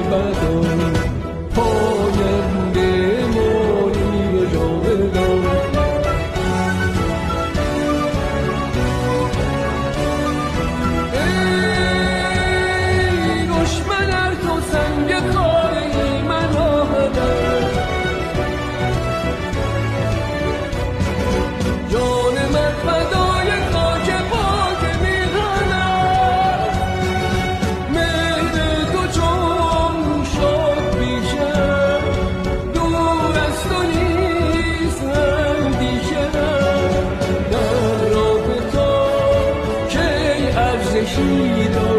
بدان پاینده مانی و جاودان. ای دشمن ار تو سنگ خاره من آمدن، جان من فدای خاک پاک میزند. مهر تو چون شد بیشم دور از تو نیست اندیشم. در راه تو کی ارزشی دارد